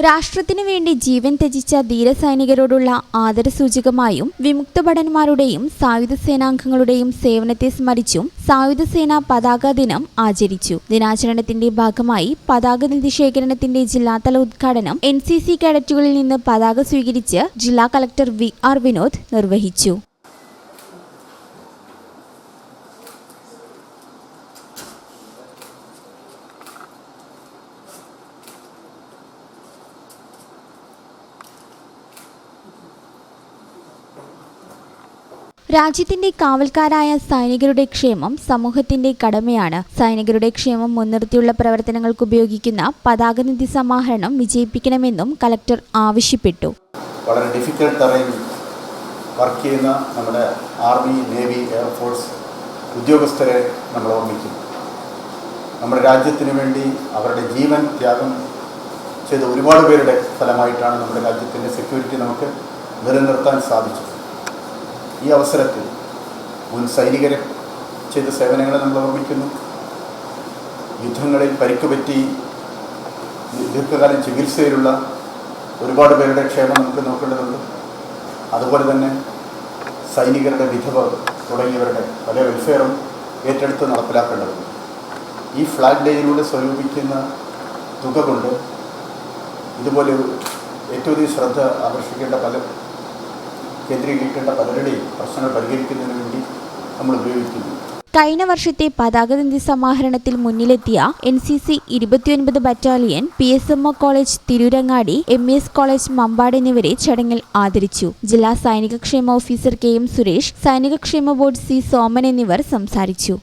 രാഷ്ട്രത്തിനു വേണ്ടി ജീവൻ ത്യജിച്ച ധീരസൈനികരോടുള്ള ആദരസൂചകമായും വിമുക്തഭടന്മാരുടെയും സായുധ സേനാംഗങ്ങളുടെയും സേവനത്തെ സ്മരിച്ചും സായുധ സേനാ പതാക ദിനം ആചരിച്ചു. ദിനാചരണത്തിന്റെ ഭാഗമായി പതാക നിധിശേഖരണത്തിന്റെ ജില്ലാതല ഉദ്ഘാടനം NCC കേഡറ്റുകളിൽ നിന്ന് പതാക സ്വീകരിച്ച് ജില്ലാ കളക്ടർ VR വിനോദ് നിർവഹിച്ചു. രാജ്യത്തിന്റെ കാവൽക്കാരായ സൈനികരുടെ ക്ഷേമം സമൂഹത്തിന്റെ കടമയാണ്. സൈനികരുടെ ക്ഷേമം മുൻനിർത്തിയുള്ള പ്രവർത്തനങ്ങൾക്ക് ഉപയോഗിക്കുന്ന പതാക നിധി സമാഹരണം വിജയിപ്പിക്കണമെന്നും കളക്ടർ ആവശ്യപ്പെട്ടു. വളരെ ഡിഫിക്കൽട്ട് ടെറൈനിൽ വർക്ക് ചെയ്യുന്ന നമ്മുടെ ആർമി, നേവി, എയർഫോഴ്സ് ഉദ്യോഗസ്ഥരെ നമ്മൾ ഓർമ്മിക്കുന്നു. നമ്മുടെ രാജ്യത്തിന് വേണ്ടി അവരുടെ ജീവൻ ത്യാഗം ചെയ്ത ഒരുപാട് പേരുടെ ഫലമായിട്ടാണ് നമ്മുടെ രാജ്യത്തിൻ്റെ സെക്യൂരിറ്റി നമുക്ക് നിലനിർത്താൻ സാധിച്ചത്. ഈ അവസരത്തിൽ മുൻ സൈനികരെ ചെയ്ത സേവനങ്ങളെ നമ്മൾ ഓർമ്മിക്കുന്നു. യുദ്ധങ്ങളിൽ പരിക്കുപറ്റി ദീർഘകാലം ചികിത്സയിലുള്ള ഒരുപാട് പേരുടെ ക്ഷേമം നമുക്ക് നോക്കേണ്ടതുണ്ട്. അതുപോലെ തന്നെ സൈനികരുടെ വിധവ തുടങ്ങിയവരുടെ പല വെൽഫെയറും ഏറ്റെടുത്ത് നടപ്പിലാക്കേണ്ടതുണ്ട്. ഈ ഫ്ലാഗ് ഡേയിലൂടെ സ്വരൂപിക്കുന്ന തുക കൊണ്ട് ഇതുപോലെ ഏറ്റവും അധികം ശ്രദ്ധ ആകർഷിക്കേണ്ട കേന്ദ്രീകരിക്കേണ്ട പലരുടെയും പ്രശ്നങ്ങൾ പരിഹരിക്കുന്നതിന് വേണ്ടി നമ്മൾ ഉപയോഗിക്കുന്നു. കഴിഞ്ഞ വർഷത്തെ പതാക നിധി സമാഹരണത്തിൽ മുന്നിലെത്തിയ NCC 29 battalion, PSMO college Tirurangadi, MES college Mambad എന്നിവരെ ചടങ്ങിൽ ആദരിച്ചു. ജില്ലാ സൈനിക ക്ഷേമ ഓഫീസർ KM സുരേഷ്, സൈനിക ക്ഷേമ ബോർഡ് C സോമൻ എന്നിവർ സംസാരിച്ചു.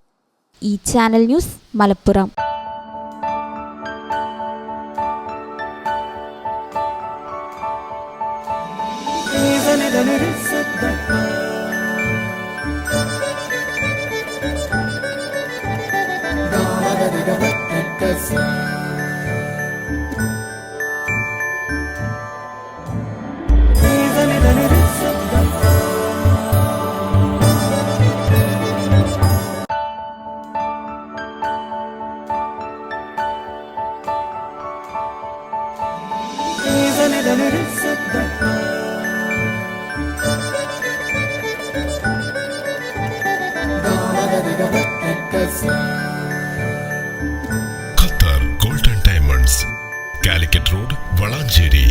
ഈ channel news Malappuram. Qatar golden diamonds, Calicut road, Valanchery.